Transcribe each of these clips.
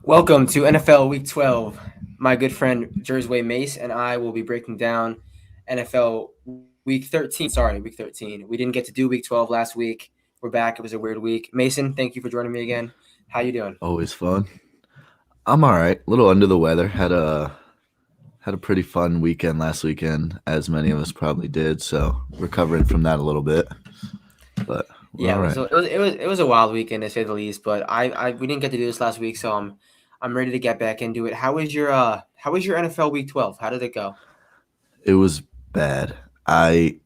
Welcome to NFL Week 12. My good friend Jersey Mace and I will be breaking down NFL Week 13. Sorry, Week 13. We didn't get to do Week 12 last week. We're back. It was a weird week. Mason, thank you for joining me again. How you doing? Always fun. I'm all right. A little under the weather. Had a pretty fun weekend last weekend, as many of us probably did. So recovering from that a little bit, but we're Yeah, all it was right. it was a wild weekend to say the least. But I we didn't get to do this last week, so I'm ready to get back into it. How was your NFL Week 12? How did it go? It was bad. I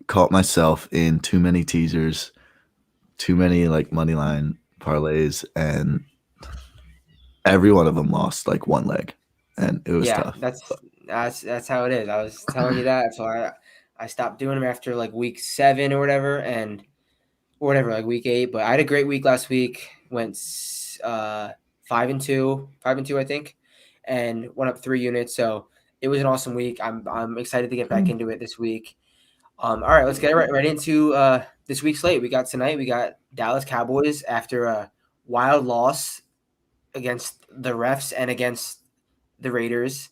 caught myself in too many teasers, too many like money line parlays, and every one of them lost like one leg, and it was Yeah, tough. that's how it is. I was telling you that, so I stopped doing them after like week 7 or whatever, and or whatever, like week 8. But I had a great week last week. Went 5-2, 5-2, I think, and went up 3 units. So it was an awesome week. I'm excited to get back into it this week. All right, let's get right into this week's slate. We got tonight. We got Dallas Cowboys after a wild loss against the refs and against the Raiders.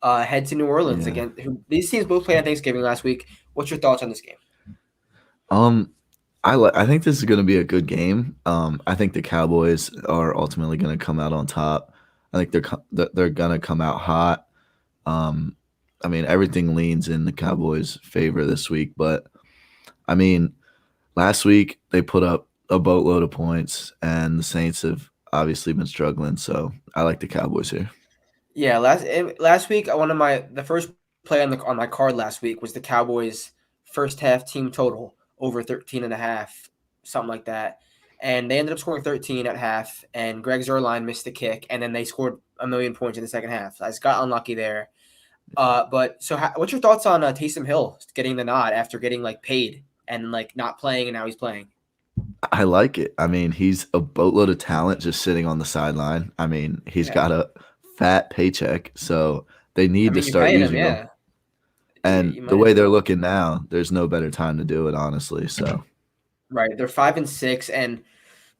Head to New Orleans Yeah. again. These teams both played on Thanksgiving last week. What's your thoughts on this game? Um, I think this is going to be a good game. I think the Cowboys are ultimately going to come out on top. I think they're going to come out hot. Um, I mean, everything leans in the Cowboys' favor this week, but I mean, last week they put up a boatload of points, and the Saints have obviously been struggling. So I like the Cowboys here. Yeah, last week one of the first play on my card last week was the Cowboys first half team total over 13 and a half, something like that. And they ended up scoring 13 at half, and Greg Zuerlein missed the kick, and then they scored a million points in the second half. So I just got unlucky there. But so what's your thoughts on Taysom Hill getting the nod after getting like paid and like not playing, and now he's playing? I like it. I mean, he's a boatload of talent just sitting on the sideline. I mean, he's Yeah, got a fat paycheck, so they I need to mean you're start paying him, using him. yeah. And You the might way as they're well. looking now, there's no better time to do it, honestly. So, Right, they're 5-6, and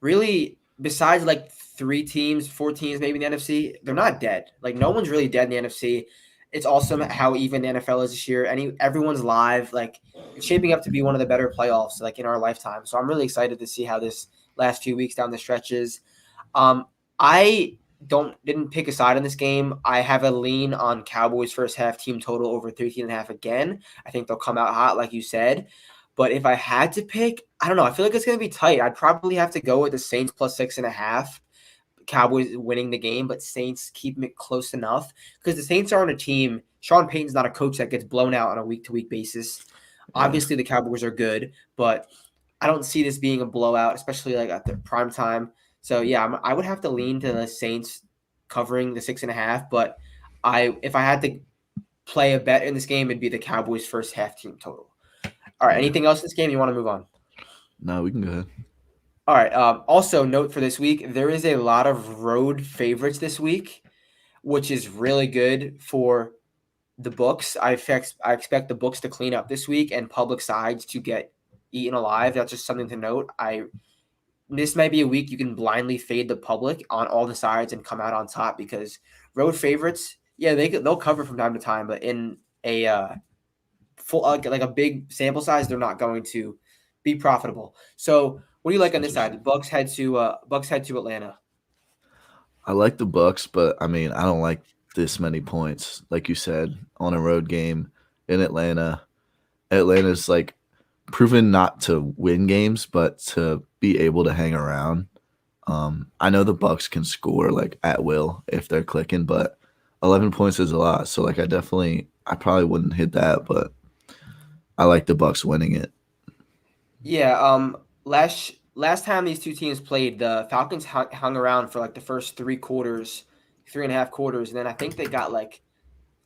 really, besides like 3 teams, 4 teams, maybe in the NFC, they're not dead. Like no one's really dead in the NFC. It's awesome how even the NFL is this year. Everyone's live. Like it's shaping up to be one of the better playoffs like in our lifetime. So I'm really excited to see how this last few weeks down the stretches. Um, I didn't pick a side in this game. I have a lean on Cowboys first half team total over 13 and a half again. I think they'll come out hot, like you said. But if I had to pick, I don't know. I feel like it's going to be tight. I'd probably have to go with the Saints plus 6.5. Cowboys winning the game, but Saints keeping it close enough because the Saints are on a team. Sean Payton's not a coach that gets blown out on a week to week basis. yeah. Obviously, the Cowboys are good, but I don't see this being a blowout, especially like at the prime time. So yeah, I would have to lean to the Saints covering the 6.5. But if I had to play a bet in this game, it'd be the Cowboys first half team total. All right. Yeah. Anything else in this game you want to move on? No, we can go ahead. All right. Also, note for this week, there is a lot of road favorites this week, which is really good for the books. I expect the books to clean up this week and public sides to get eaten alive. That's just something to note. I This might be a week you can blindly fade the public on all the sides and come out on top because road favorites, yeah, they'll cover from time to time, but in a full like a big sample size, they're not going to be profitable. So, what do you It's like on this side? The interesting. Bucks head to Atlanta. I like the Bucks, but I mean, I don't like this many points. Like you said, on a road game in Atlanta, Atlanta's like proven not to win games, but to be able to hang around. I know the Bucks can score like at will if they're clicking, but 11 points is a lot. So like I probably wouldn't hit that, but I like the Bucks winning it. Yeah. Last time these two teams played, the Falcons hung around for like the first 3 quarters, 3.5 quarters, and then I think they got like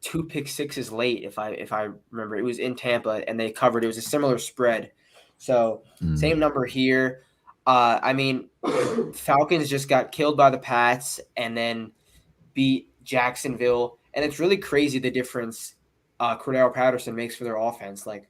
two pick sixes late. If I remember, it was in Tampa and they covered. It was a similar spread, so Mm, same number here. I mean, Falcons just got killed by the Pats and then beat Jacksonville, and it's really crazy the difference Cordero Patterson makes for their offense. Like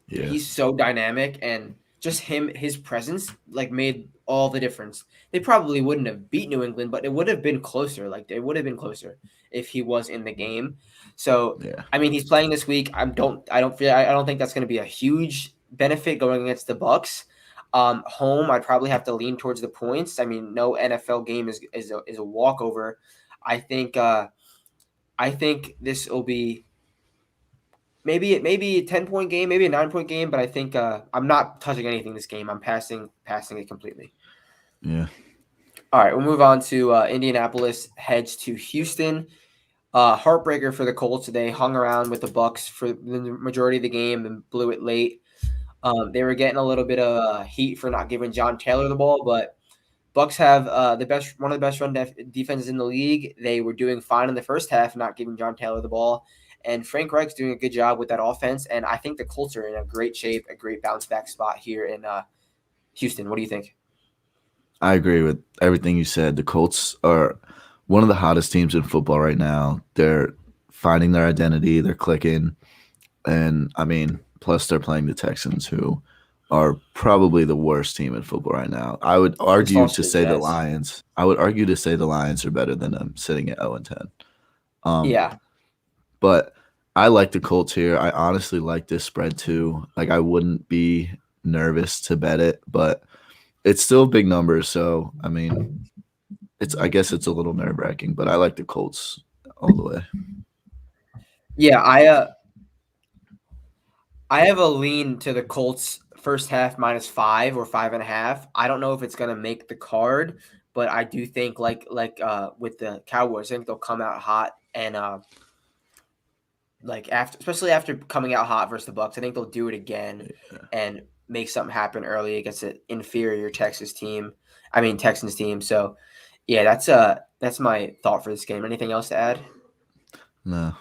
yeah, he's so dynamic and just his presence like made all the difference. They probably wouldn't have beat New England, but it would have been closer. Like it would have been closer if he was in the game. So Yeah. I mean, he's playing this week. I don't think that's going to be a huge benefit going against the Bucs. Home, I'd probably have to lean towards the points. I mean, no NFL game is a walkover. I think this will be maybe a 10-point game, maybe a 9-point game, but I think I'm not touching anything this game. I'm passing it completely. Yeah. All right, we'll move on to Indianapolis heads to Houston. Heartbreaker for the Colts. They hung around with the Bucs for the majority of the game and blew it late. They were getting a little bit of heat for not giving John Taylor the ball, but Bucs have one of the best run defenses in the league. They were doing fine in the first half, not giving John Taylor the ball, and Frank Reich's doing a good job with that offense. And I think the Colts are in a great shape, a great bounce back spot here in Houston. What do you think? I agree with everything you said. The Colts are one of the hottest teams in football right now. They're finding their identity. They're clicking. And, I mean, plus they're playing the Texans, who are probably the worst team in football right now. I would argue to say the Lions. I would argue to say the Lions are better than them, sitting at 0-10. Yeah. But I like the Colts here. I honestly like this spread too. Like, I wouldn't be nervous to bet it, but it's still big numbers. So, I mean, I guess it's a little nerve-wracking, but I like the Colts all the way. Yeah, I have a lean to the Colts first half -5 or 5.5. I don't know if it's going to make the card, but I do think like with the Cowboys, I think they'll come out hot and especially after coming out hot versus the Bucs, I think they'll do it again and make something happen early against an inferior Texans team. So yeah, that's my thought for this game. Anything else to add? No.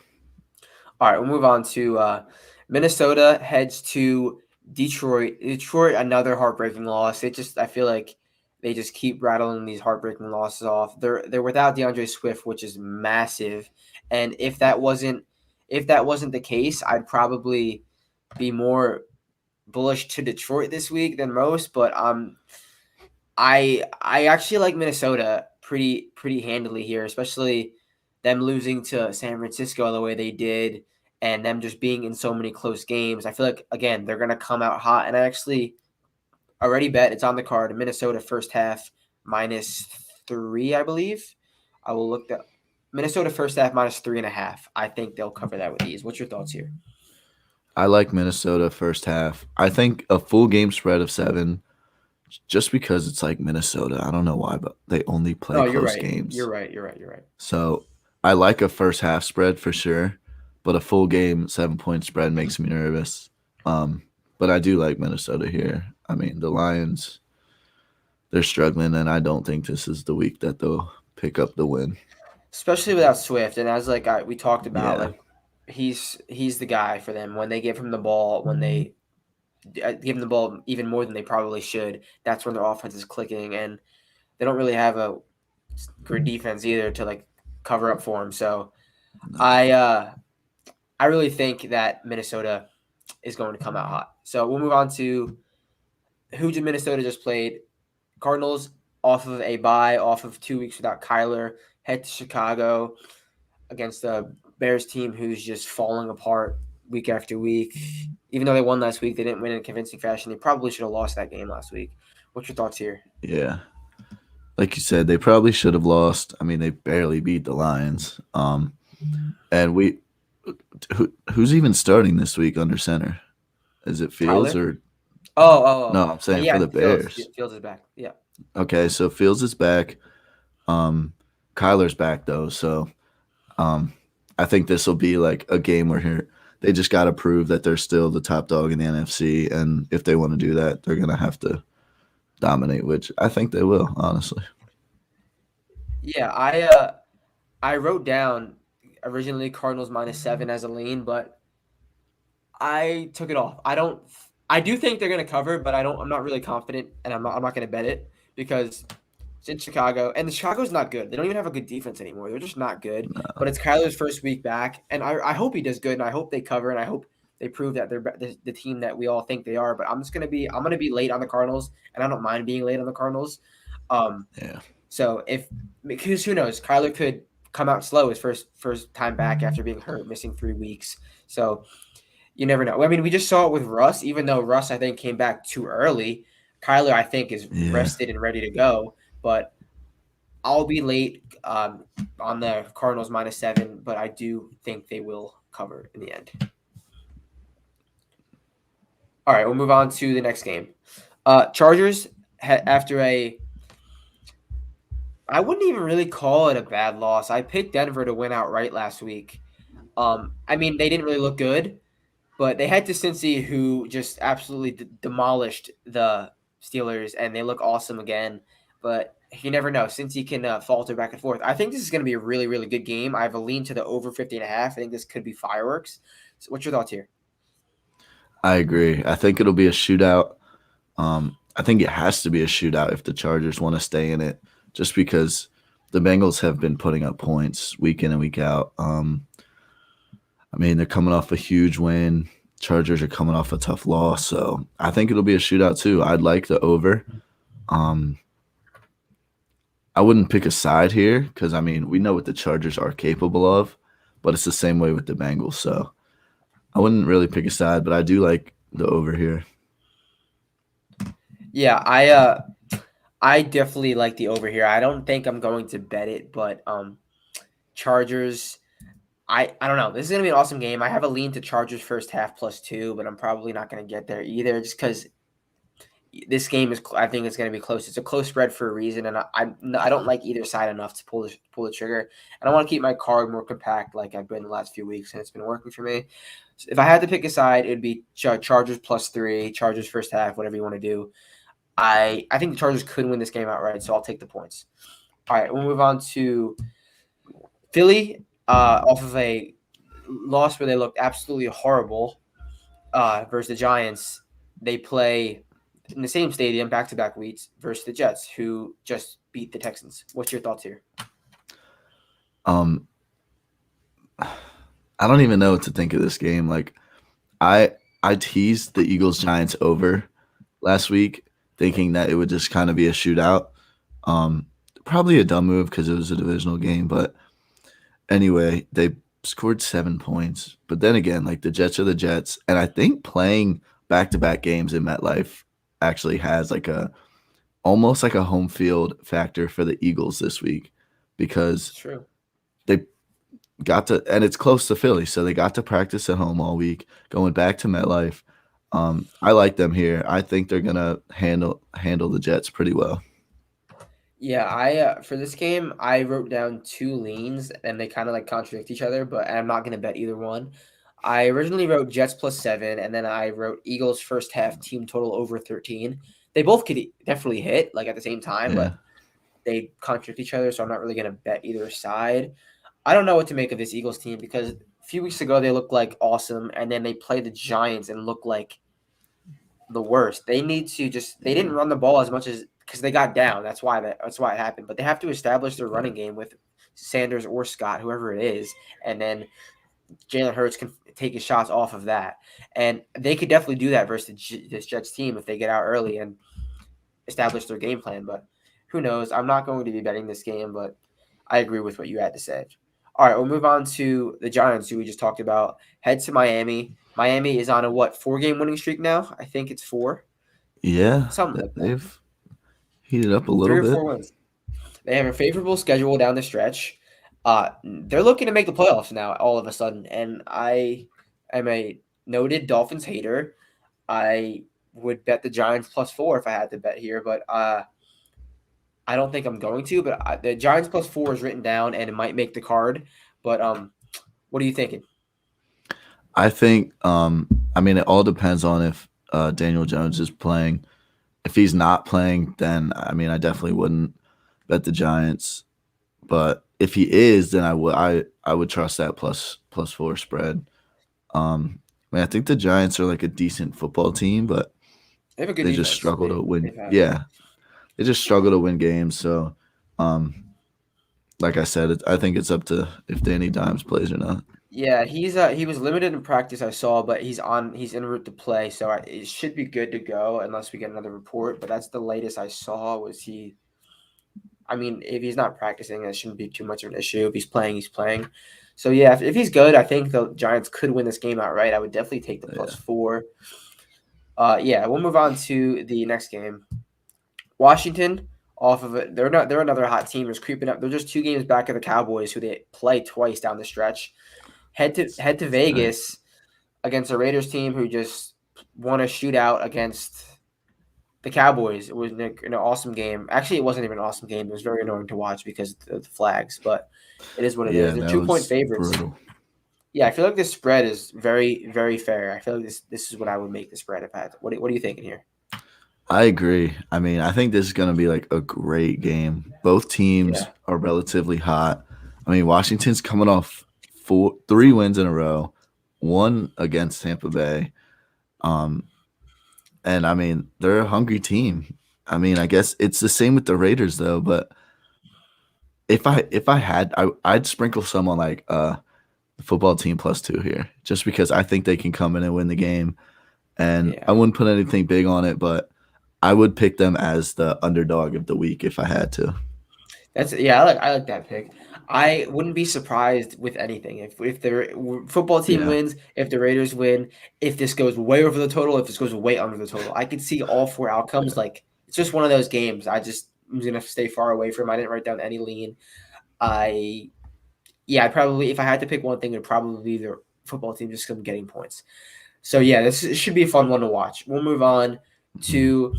All right, we'll move on to Minnesota heads to Detroit. Detroit, another heartbreaking loss. I feel like they just keep rattling these heartbreaking losses off. They're without DeAndre Swift, which is massive. And if that wasn't the case, I'd probably be more bullish to Detroit this week than most. But I actually like Minnesota pretty handily here, especially them losing to San Francisco the way they did and them just being in so many close games. I feel like, again, they're going to come out hot. And I actually already bet it's on the card. Minnesota first half -3, I believe. I will look that. Minnesota first half -3.5. I think they'll cover that with ease. What's your thoughts here? I like Minnesota first half. I think a full game spread of 7, just because it's like Minnesota. I don't know why, but they only play close games. You're right. So I like a first half spread for sure, but a full game 7-point spread makes me nervous. But I do like Minnesota here. I mean, the Lions, they're struggling, and I don't think this is the week that they'll pick up the win. Especially without Swift, and as we talked about, he's the guy for them when they give him the ball, when they give him the ball even more than they probably should. That's when their offense is clicking, and they don't really have a great defense either to cover up for him. So No. I really think that Minnesota is going to come out hot. So we'll move on to who did Minnesota just played. Cardinals off of a bye, off of 2 weeks without Kyler, head to Chicago against the Bears team who's just falling apart week after week. Even though they won last week, they didn't win in a convincing fashion. They probably should have lost that game last week. What's your thoughts here? Yeah. Like you said, they probably should have lost. I mean, they barely beat the Lions. And who's even starting this week under center? Is it Fields Tyler? or? Oh. No, I'm saying for the Bears. Fields is back. Yeah. Okay, so Fields is back. Kyler's back though, so I think this will be like a game where they just got to prove that they're still the top dog in the NFC, and if they want to do that, they're gonna have to dominate, which I think they will, honestly. Yeah, I wrote down originally Cardinals -7 as a lean, but I took it off. I do think they're going to cover, but I'm not really confident, and I'm not going to bet it because it's in Chicago, and Chicago's not good. They don't even have a good defense anymore. They're just not good. No. But it's Kyler's first week back, and I hope he does good, and I hope they cover, and I hope They proved that they're the team that we all think they are. But I'm gonna be late on the Cardinals, and I don't mind being late on the Cardinals. Um, Yeah. so if because who knows, Kyler could come out slow his first time back after being hurt, missing 3 weeks. So you never know. I mean, we just saw it with Russ. Even though Russ, I think, came back too early, Kyler, I think, is Yeah. rested and ready to go. But I'll be late on the Cardinals -7, but I do think they will cover in the end. All right, we'll move on to the next game. Chargers after I wouldn't even really call it a bad loss. I picked Denver to win outright last week. I mean, they didn't really look good, but they head to Cincy, who just absolutely demolished the Steelers, and they look awesome again. But you never know. Cincy can falter back and forth. I think this is going to be a really, really good game. I have a lean to the over 50.5. I think this could be fireworks. So what's your thoughts here? I agree. I think it'll be a shootout. I think it has to be a shootout if the Chargers want to stay in it, just because the Bengals have been putting up points week in and week out. I mean, they're coming off a huge win. Chargers are coming off a tough loss, so I think it'll be a shootout too. I'd like the over. Um, I wouldn't pick a side here because I mean we know what the Chargers are capable of, but it's the same way with the Bengals. So I wouldn't really pick a side, but I do like the over here. Yeah, I definitely like the over here. I don't think I'm going to bet it, but Chargers. I don't know. This is gonna be an awesome game. I have a lean to Chargers first half +2, but I'm probably not gonna get there either, just because this game is. I think it's gonna be close. It's a close spread for a reason, and I don't like either side enough to pull the trigger. And I want to keep my card more compact, like I've been the last few weeks, and it's been working for me. So if I had to pick a side, it'd be Chargers +3, Chargers first half, whatever you want to do. I think the Chargers could win this game outright, so I'll take the points. All right, we'll move on to Philly, off of a loss where they looked absolutely horrible versus the Giants. They play in the same stadium back-to-back weeks versus the Jets, who just beat the Texans. What's your thoughts here? Um, I don't even know what to think of this game. Like, I teased the Eagles Giants over last week, thinking that it would just kind of be a shootout. Probably a dumb move because it was a divisional game, but anyway, they scored 7 points. But then again, like the Jets are the Jets, and I think playing back-to-back games in MetLife actually has like a almost like a home field factor for the Eagles this week because It's true. they got to, and it's close to Philly, so they got to practice at home all week, going back to MetLife. I like them here. I think they're gonna handle the Jets pretty well. Yeah, I for this game I wrote down two leans and they kind of like contradict each other, but I'm not gonna bet either one. I originally wrote Jets +7, and then I wrote Eagles first half team total over 13. They both could definitely hit like at the same time, Yeah, but they contradict each other, so I'm not really gonna bet either side. I don't know what to make of this Eagles team because a few weeks ago they looked like awesome, and then they played the Giants and looked like the worst. They need to just they didn't run the ball as much as because they got down. That's why it happened. But they have to establish their running game with Sanders or Scott, whoever it is, and then Jalen Hurts can take his shots off of that. And they could definitely do that versus this Jets team if they get out early and establish their game plan. But who knows? I'm not going to be betting this game, but I agree with what you had to say. All right, we'll move on to the Giants, who we just talked about. Head to Miami. Miami is on a 4-game winning streak now? I think it's 4, yeah, something like that. they've heated up a Three little or bit. four wins. They have a favorable schedule down the stretch. They're looking to make the playoffs now all of a sudden, and I am a noted Dolphins hater. I would bet the Giants +4 if I had to bet here, but I don't think I'm going to. But the Giants +4 is written down, and it might make the card. But what are you thinking? I think, I mean, it all depends on if Daniel Jones is playing. If he's not playing, then I mean, I definitely wouldn't bet the Giants. But if he is, then I would trust that +4 spread. I mean, I think the Giants are like a decent football team, but They have a good they just defense. struggle to win. They've had. Yeah, they just struggle to win games. So, like I said, I think it's up to if Danny Dimes plays or not. Yeah, he was limited in practice, I saw, but he's en route to play, so it should be good to go unless we get another report. But that's the latest I saw was he. I mean, if he's not practicing, that shouldn't be too much of an issue. If he's playing, he's playing. So yeah, if he's good, I think the Giants could win this game outright. I would definitely take the Yeah. +4. Yeah, we'll move on to the next game. Washington off of it. They're another hot team that's creeping up. They're just 2 games back of the Cowboys, who they play twice down the stretch. Head to Right. Vegas against a Raiders team who just won a shootout against the Cowboys. It was an awesome game. Actually, it wasn't even an awesome game. It was very annoying to watch because of the flags, but it is what it is. Yeah, They're that 2-point was favorites. brutal. Yeah, I feel like this spread is very, very fair. I feel like this is what I would make the spread if I had to. What are you thinking here? I agree. I mean, I think this is going to be like a great game. Both teams Yeah. are relatively hot. I mean, Washington's coming off 3 wins in a row, one against Tampa Bay. Um, and I mean, they're a hungry team. I mean, I guess it's the same with the Raiders though, but if I had I'd sprinkle some on like the football team +2 here just because I think they can come in and win the game. And I Yeah. wouldn't put anything big on it, but I would pick them as the underdog of the week if I had to. I like that pick. I wouldn't be surprised with anything if the football team Yeah. wins, if the Raiders win, if this goes way over the total, if this goes way under the total. I could see all 4 outcomes. Like it's just one of those games. I'm gonna stay far away from. I didn't write down any lean. I I probably if I had to pick one thing, it'd probably be the football team just from getting points. So yeah, should be a fun one to watch. We'll move on Mhm. to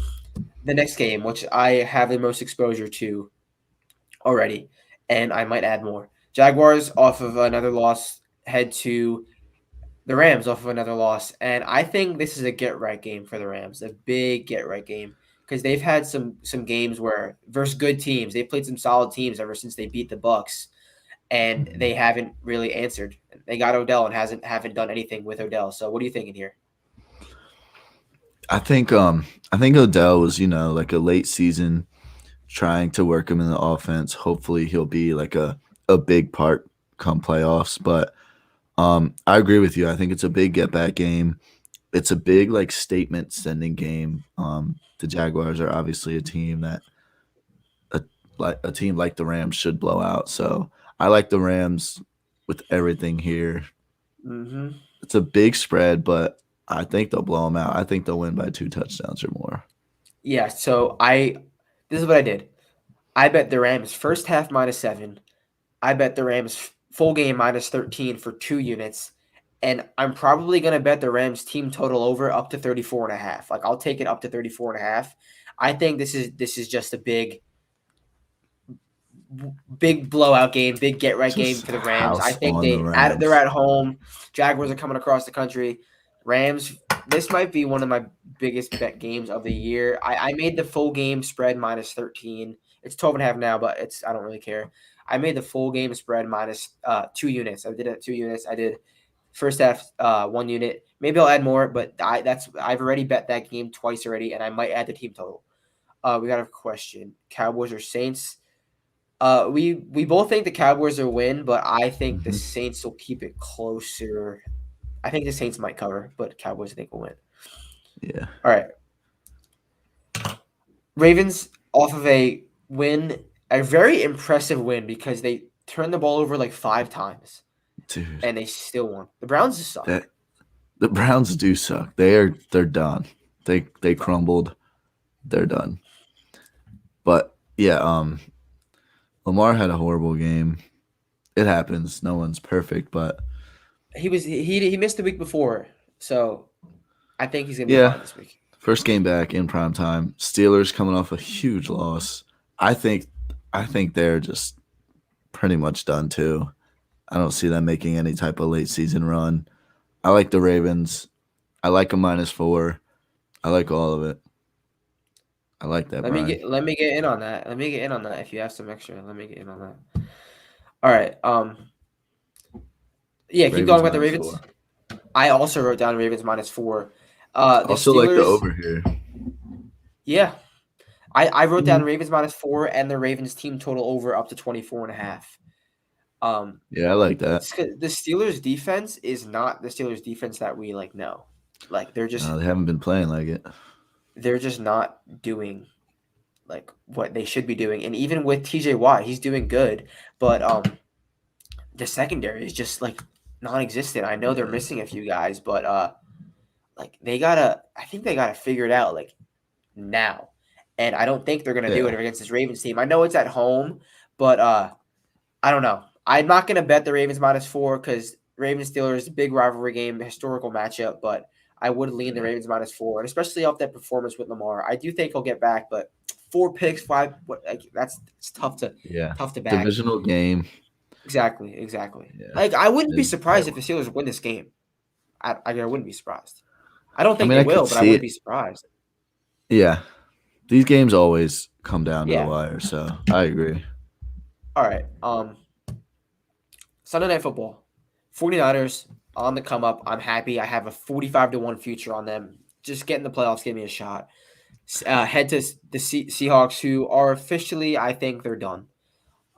the next game, which I have the most exposure to already, and I might add more. Jaguars off of another loss head to the Rams off of another loss, and I think this is a get right game for the Rams, a big get right game because they've had some games where versus good teams, they've played some solid teams ever since they beat the Bucks, and Mhm. they haven't really answered. They got Odell and haven't done anything with Odell. So what are you thinking here? I think Odell was, like a late season trying to work him in the offense. Hopefully he'll be like a big part come playoffs. But I agree with you. I think it's a big get back game. It's a big like statement sending game. The Jaguars are obviously a team that a like a team like the Rams should blow out. So I like the Rams with everything here. Mm-hmm. It's a big spread, but I think they'll blow them out. I think they'll win by 2 touchdowns or more. Yeah. This is what I did. I bet the Rams first half -7. I bet the Rams full game -13 for 2 units. And I'm probably going to bet the Rams team total over up to 34.5. Like I'll take it up to 34.5. I think this is just a big blowout game, big get right game Just for the Rams. I house think on the they're Rams. at home. Jaguars are coming across the country. Rams. This might be one of my biggest bet games of the year. I made the full game spread -13. It's 12.5 now, but I don't really care. I made the full game spread minus 2 units. I did it at 2 units. I did first half 1 unit. Maybe I'll add more, but I've already bet that game twice already, and I might add the team total. We got a question: Cowboys or Saints? We both think the Cowboys will win, but I think the Hmm. Saints will keep it closer. I think the Saints might cover, but Cowboys I think will win. Yeah, All right, Ravens off of a very impressive win because they turned the ball over like 5 times dude, and they still won. The Browns just suck. that the Browns do suck. They're done. They crumbled. They're done. But yeah, Lamar had a horrible game. It happens. No one's perfect, but He missed the week before, so I think he's gonna be yeah, fine this week. first game back in prime time. Steelers coming off a huge loss. I think I think they're just pretty much done too. I don't see them making any type of late season run. I like the Ravens. I like a -4. I like all of it. I like that, Brian. Let me get in on that. Let me get in on that. If you have some extra, let me get in on that. All right. Yeah, keep Ravens going about the -4. Ravens. I also wrote down Ravens -4. The Also like the Steelers, over here. yeah. I wrote down Mhm. Ravens -4 and the Ravens team total over up to 24.5. Yeah, I like that. The Steelers defense is not the Steelers defense that we like know. Like No, they haven't been playing like it. they're just not doing like what they should be doing. And even with TJ Watt, he's doing good, but the secondary is just like non-existent. I know they're Yeah. missing a few guys, but like I think they gotta figure it out like now. And I don't think they're gonna do it Yeah. against this Ravens team. I know it's at home, but I don't know. I'm not gonna bet the Ravens -4 because Ravens Steelers big rivalry game, historical matchup, but I would lean the Yeah. Ravens -4, and especially off that performance with Lamar. I do think he'll get back, but 4 picks, five, what like that's it's Yeah. tough to back. Divisional game. Exactly. Yeah. Like I wouldn't be It's surprised if the Steelers win this game. I wouldn't be surprised. I don't I think mean, they I could will, but I see wouldn't it. be surprised. Yeah. These games always come down to the Yeah. wire, so I agree. All right. Sunday Night Football. 49ers on the come up. I'm happy. I have a 45-1 future on them. Just get in the playoffs, give me a shot. Head to the Seahawks, who are officially, I think they're done.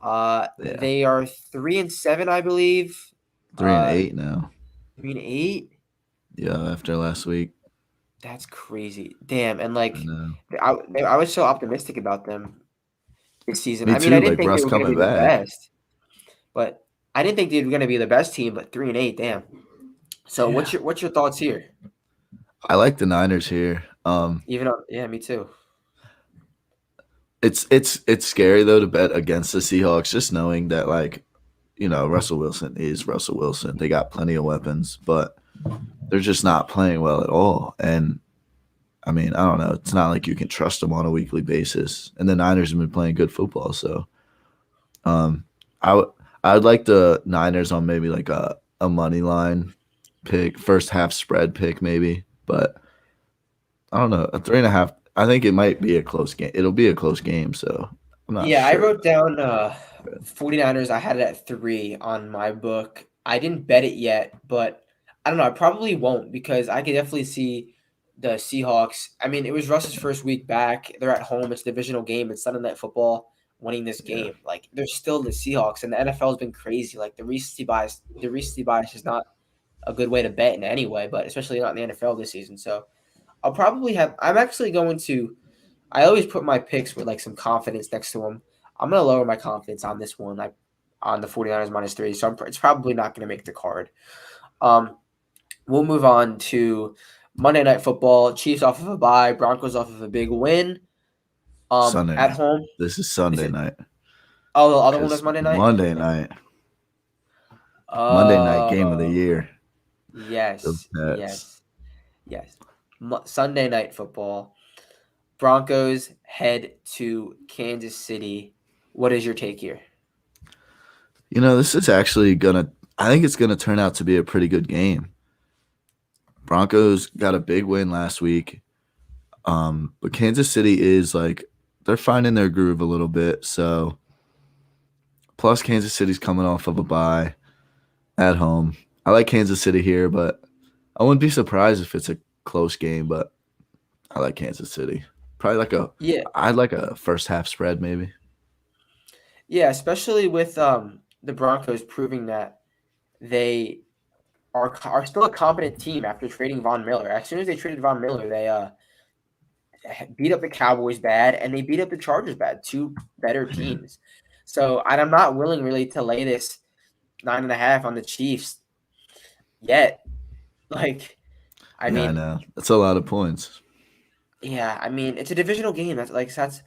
Yeah. They are 3-7, I believe. 3-8 now. 3-8. Yeah, after last week. That's crazy. Damn. And like, I know. I was so optimistic about them this season. Me I mean, I too. didn't Like think they Russ were going to coming be the back. best, but I didn't think they were going to be the best team. But 3-8, damn. So Yeah. what's your thoughts here? I like the Niners here. Yeah, me too. It's scary though to bet against the Seahawks, just knowing that Russell Wilson is Russell Wilson. They got plenty of weapons, but they're just not playing well at all. And I mean, I don't know. It's not like you can trust them on a weekly basis. And the Niners have been playing good football, so I would like the Niners on maybe like a money line pick, first half spread pick maybe, but I don't know, a 3.5. I think it might be a close game. It'll be a close game, so I'm not Yeah, I sure. wrote down 49ers. I had it at 3 on my book. I didn't bet it yet, but I don't know. I probably won't because I could definitely see the Seahawks. I mean, it was Russ's first week back. They're at home. It's a divisional game. It's Sunday Night Football. Winning this Yeah, game, like they're still the Seahawks, and the NFL has been crazy. Like the recency bias is not a good way to bet in any way, but especially not in the NFL this season. So I'll probably have. I'm actually going to. I always put my picks with like some confidence next to them. I'm going to lower my confidence on this one, like on the 49ers -3. So it's probably not going to make the card. We'll move on to Monday Night Football. Chiefs off of a bye, Broncos off of a big win. Sunday At night. home. This is Is Sunday it? night. Oh, the other one was Because Monday night. Monday night game of the Uh, year. Those yes, Pats. yes. Sunday Night Football. Broncos head to Kansas City. What is your take here? This is actually I think it's gonna turn out to be a pretty good game. Broncos got a big win last week. But Kansas City is they're finding their groove a little bit. So plus Kansas City's coming off of a bye at home. I like Kansas City here, but I wouldn't be surprised if it's a close game, but I like Kansas City. Probably Yeah, I'd like a first half spread maybe. yeah, especially with the Broncos proving that they are still a competent team after trading Von Miller. As soon as they traded Von Miller, they beat up the Cowboys bad and they beat up the Chargers bad. Two better Yeah, teams. So I'm not willing really to lay this 9.5 on the Chiefs yet. Like, I yeah, I mean, know. That's a lot of points. yeah, I mean it's a divisional game. That's.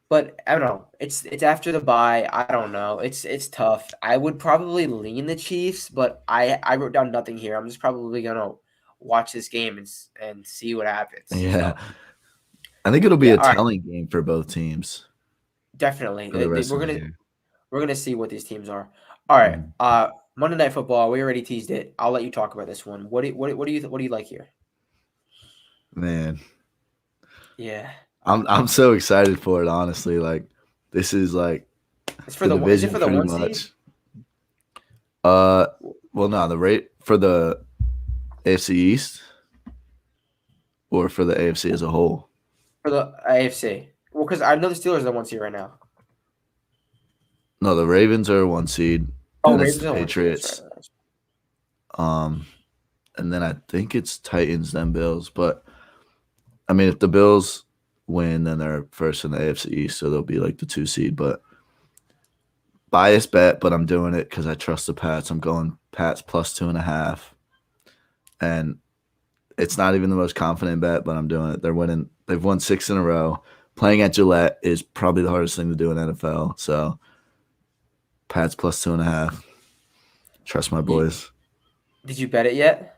But I don't know. It's after the bye. I don't know. It's tough. I would probably lean the Chiefs, but I wrote down nothing here. I'm just probably gonna watch this game and see what happens. Yeah. So I think it'll be yeah, a all right, telling game for both teams definitely. for the rest We're of the gonna year. see what these teams are. All right. Mhm. Monday Night Football. We already teased it. I'll let you talk about this one. What do you like here? Man, Yeah, I'm so excited for it, honestly. This is it's for the the one. Is it division for the pretty one seed? much. Well, no, the rate for the AFC East or for the AFC as a whole. For the AFC. Well, because I know the Steelers are the one seed right now. No, the Ravens are 1 seed. Oh, Then it's Ravens the don't win. That's Patriots. right. And then I think it's Titans, then Bills. But I mean, if the Bills win, then they're first in the AFC East, so they'll be like the 2 seed. But bias bet, but I'm doing it because I trust the Pats. I'm going Pats plus 2.5, and it's not even the most confident bet, but I'm doing it. They're winning. They've won 6 in a row. Playing at Gillette is probably the hardest thing to do in NFL. So Pats plus 2.5. Trust my boys. Did you bet it yet?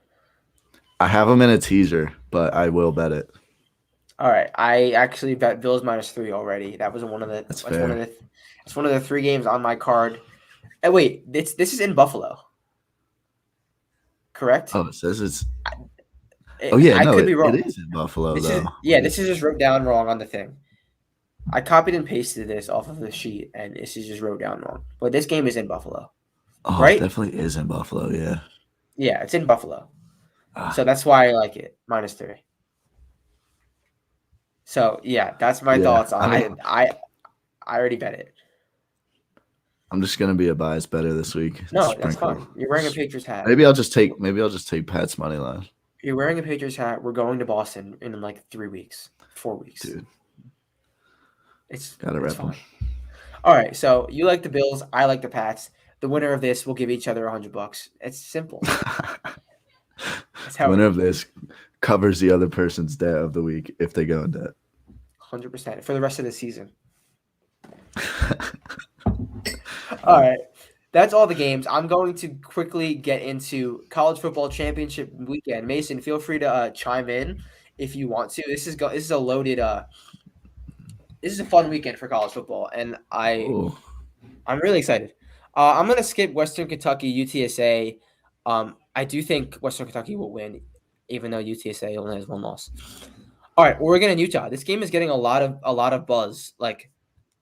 I have them in a teaser, but I will bet it. All right, I actually bet Bills -3 already. That was one of the. That's That's one of fair. the. It's one of the 3 games on my card. And wait, this is in Buffalo, correct? Oh, it says it's. Oh yeah, I no, could be it wrong. is in Buffalo This though. is yeah. This is just wrote down wrong on the thing. I copied and pasted this off of the sheet, and this is just wrote down wrong. But this game is in Buffalo, Oh, it right? definitely is in Buffalo. Yeah. Yeah, it's in Buffalo. Ah, So that's why I like it -3. So yeah, that's my yeah. thoughts on it. I already bet it. I'm just gonna be a bias better this week. No, that's Sprinkle. fine. You're wearing a Patriots hat. Maybe I'll just take Pat's money line, You're wearing a Patriots hat. We're going to Boston in like 3 weeks, 4 weeks. dude. It's Gotta rep fine. him. All right, so you like the Bills, I like the Pats. The winner of this will give each other $100. It's simple. That's how Winner of this covers the other person's debt of the week if they go in debt. 100% for the rest of the season. All right. That's all the games. I'm going to quickly get into college football championship weekend. Mason, feel free to chime in if you want to. This is a loaded this is a fun weekend for college football, and Oh, I'm really excited. I'm gonna skip Western Kentucky UTSA. I do think Western Kentucky will win, even though UTSA only has 1 loss. All right, Oregon and Utah. This game is getting a lot of buzz. Like,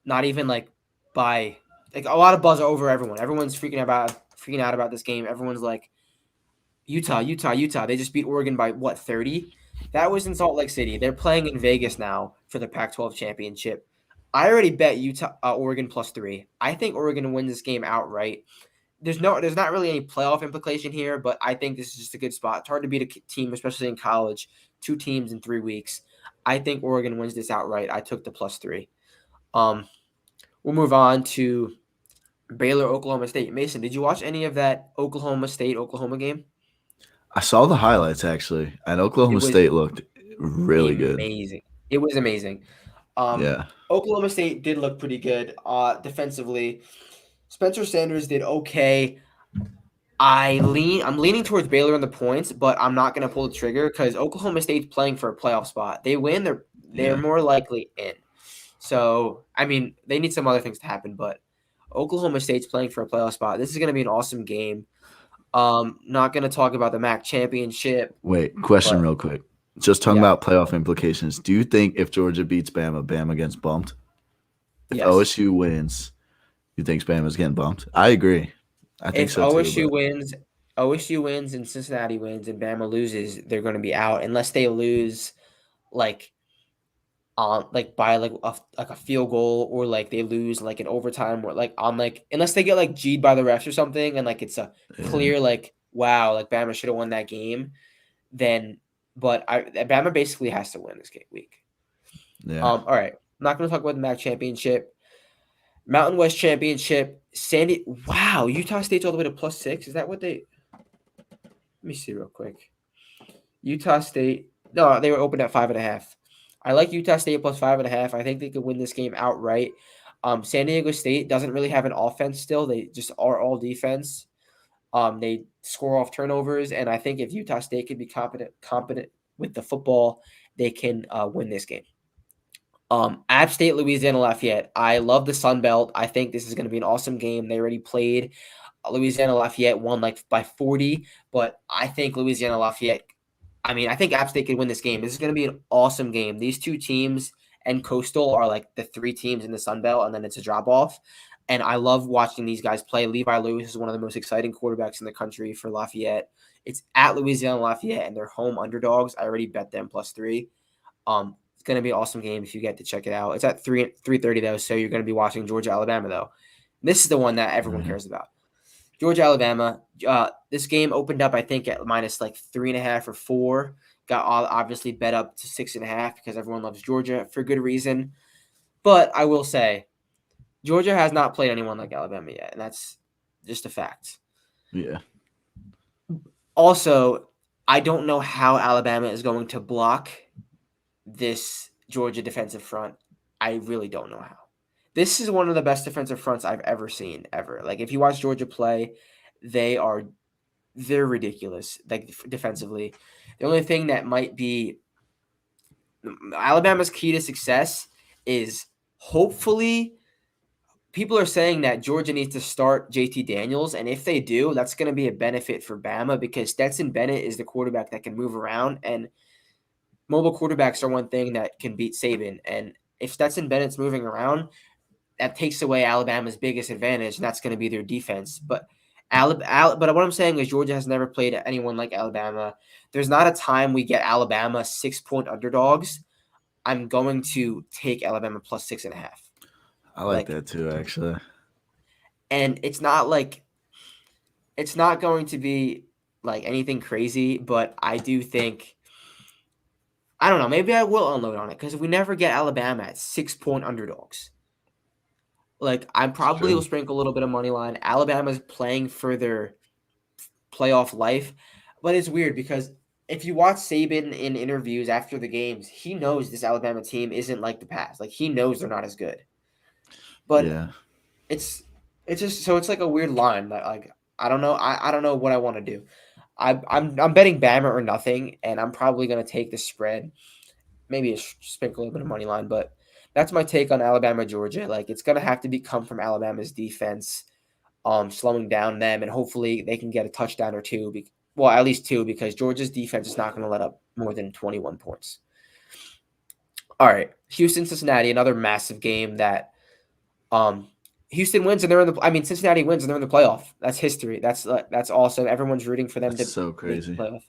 not even like by like a lot of buzz over everyone. Everyone's freaking out about this game. Everyone's like, Utah, Utah, Utah. They just beat Oregon by what, 30? That was in Salt Lake City. They're playing in Vegas now for the Pac-12 championship. I already bet Oregon +3. I think Oregon wins this game outright. There's not really any playoff implication here, but I think this is just a good spot. It's hard to beat a team, especially in college. 2 teams in 3 weeks. I think Oregon wins this outright. I took the +3. We'll move on to Baylor, Oklahoma State. Mason, did you watch any of that Oklahoma State-Oklahoma game? I saw the highlights actually, and It Oklahoma was State looked really good. amazing. It was amazing. Yeah, Oklahoma State did look pretty good defensively. Spencer Sanders did okay. I'm leaning towards Baylor in the points, but I'm not going to pull the trigger because Oklahoma State's playing for a playoff spot. They win, they're yeah. more likely in. So, I mean, they need some other things to happen, but Oklahoma State's playing for a playoff spot. This is going to be an awesome game. Not going to talk about the MAC championship. Wait, question but real quick. Just talking yeah, about playoff implications. Do you think if Georgia beats Bama, Bama gets bumped? If yes. OSU wins, you think Bama's getting bumped? I agree. I think If so too. OSU wins and Cincinnati wins and Bama loses, they're going to be out unless they lose like by like a field goal, or like they lose like in overtime, or like on like unless they get like G'd by the refs or something, and like it's a clear like wow, like Bama should have won that game, then Bama basically has to win this week. Yeah. All right, I'm not going to talk about the MAC championship. Mountain West championship, wow, Utah State's all the way to +6. Is that what they? Let me see real quick. Utah State, no, they were open at 5.5. I like Utah State +5.5. I think they could win this game outright. San Diego State doesn't really have an offense still. They just are all defense. They score off turnovers, and I think if Utah State can be competent with the football, they can win this game. App State, Louisiana Lafayette. I love the Sun Belt. I think this is going to be an awesome game. They already played. Louisiana Lafayette won like by 40, but I think Louisiana Lafayette. I mean, I think App State could win this game. This is going to be an awesome game. These 2 teams and Coastal are like the 3 teams in the Sun Belt, and then it's a drop off. And I love watching these guys play. Levi Lewis is one of the most exciting quarterbacks in the country for Lafayette. It's at Louisiana Lafayette, and they're home underdogs. I already bet them +3. It's going to be an awesome game if you get to check it out. It's at 3:30 though, so you're going to be watching Georgia Alabama though. This is the one that everyone cares about. Georgia, Alabama. This game opened up, I think, at minus like 3.5 or 4. Got obviously bet up to 6.5 because everyone loves Georgia for good reason. But I will say, Georgia has not played anyone like Alabama yet, and that's just a fact. Yeah. Also, I don't know how Alabama is going to block this Georgia defensive front. I really don't know how. This is one of the best defensive fronts I've ever seen, ever. Like, if you watch Georgia play, they're ridiculous, like, defensively. The only thing that might be Alabama's key to success is hopefully people are saying that Georgia needs to start JT Daniels, and if they do, that's going to be a benefit for Bama because Stetson Bennett is the quarterback that can move around, and mobile quarterbacks are one thing that can beat Saban. And if Stetson Bennett's moving around, that takes away Alabama's biggest advantage, and that's going to be their defense. But but what I'm saying is Georgia has never played anyone like Alabama. There's not a time we get Alabama 6-point underdogs. I'm going to take Alabama plus 6.5. I like that too, actually. And it's not going to be like anything crazy, but I do think, I don't know, maybe I will unload on it because we never get Alabama at 6-point underdogs. Like, I probably will sprinkle a little bit of money line. Alabama's playing for their playoff life, but it's weird because if you watch Saban in interviews after the games, he knows this Alabama team isn't like the past. Like, he knows they're not as good. But it's just so it's like a weird line that, like, I don't know. I don't know what I want to do. I'm betting Bama or nothing, and I'm probably gonna take the spread. Maybe sprinkle a little bit of money line, but that's my take on Alabama, Georgia. Like, it's gonna have to come from Alabama's defense, slowing down them, and hopefully they can get a touchdown or two. Well, at least 2, because Georgia's defense is not going to let up more than 21 points. All right, Houston, Cincinnati, another massive game that Houston wins and they're in the. Cincinnati wins and they're in the playoff. That's history. That's awesome. Everyone's rooting for them to so crazy. Playoff.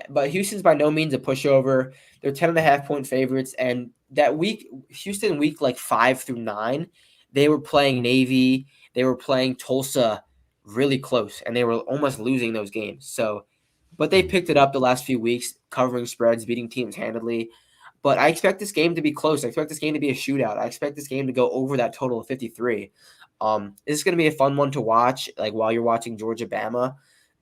But Houston's by no means a pushover. They're 10.5-point favorites, and that week, Houston week like 5 through 9, they were playing Navy, they were playing Tulsa really close, and they were almost losing those games. So, but they picked it up the last few weeks, covering spreads, beating teams handedly. But I expect this game to be close. I expect this game to be a shootout. I expect this game to go over that total of 53. This is going to be a fun one to watch, like while you're watching Georgia Bama.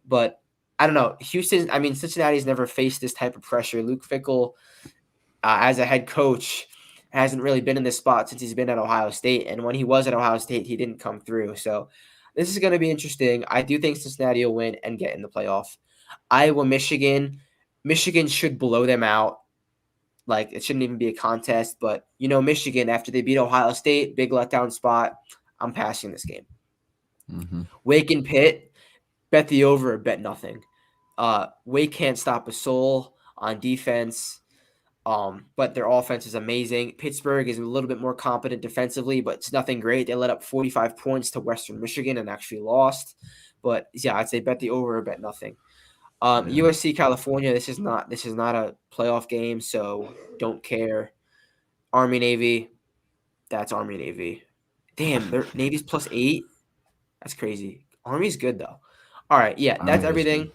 But I don't know. Cincinnati's never faced this type of pressure. Luke Fickell, as a head coach, hasn't really been in this spot since he's been at Ohio State. And when he was at Ohio State, he didn't come through. So this is going to be interesting. I do think Cincinnati will win and get in the playoff. Iowa, Michigan. Michigan should blow them out. Like, it shouldn't even be a contest. But, Michigan, after they beat Ohio State, big letdown spot, I'm passing this game. Mm-hmm. Wake and Pitt, bet the over, bet nothing. Wake can't stop a soul on defense, but their offense is amazing. Pittsburgh is a little bit more competent defensively, but it's nothing great. They let up 45 points to Western Michigan and actually lost. But yeah, I'd say bet the over or bet nothing. USC, California, this is not a playoff game, so don't care. Army, Navy, that's Army, Navy. Damn, Navy's +8. That's crazy. Army's good though. All right, yeah, that's everything.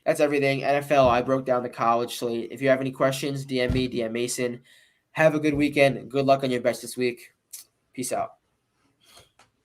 That's everything. NFL, I broke down the college slate. If you have any questions, DM me, DM Mason. Have a good weekend. Good luck on your bets this week. Peace out.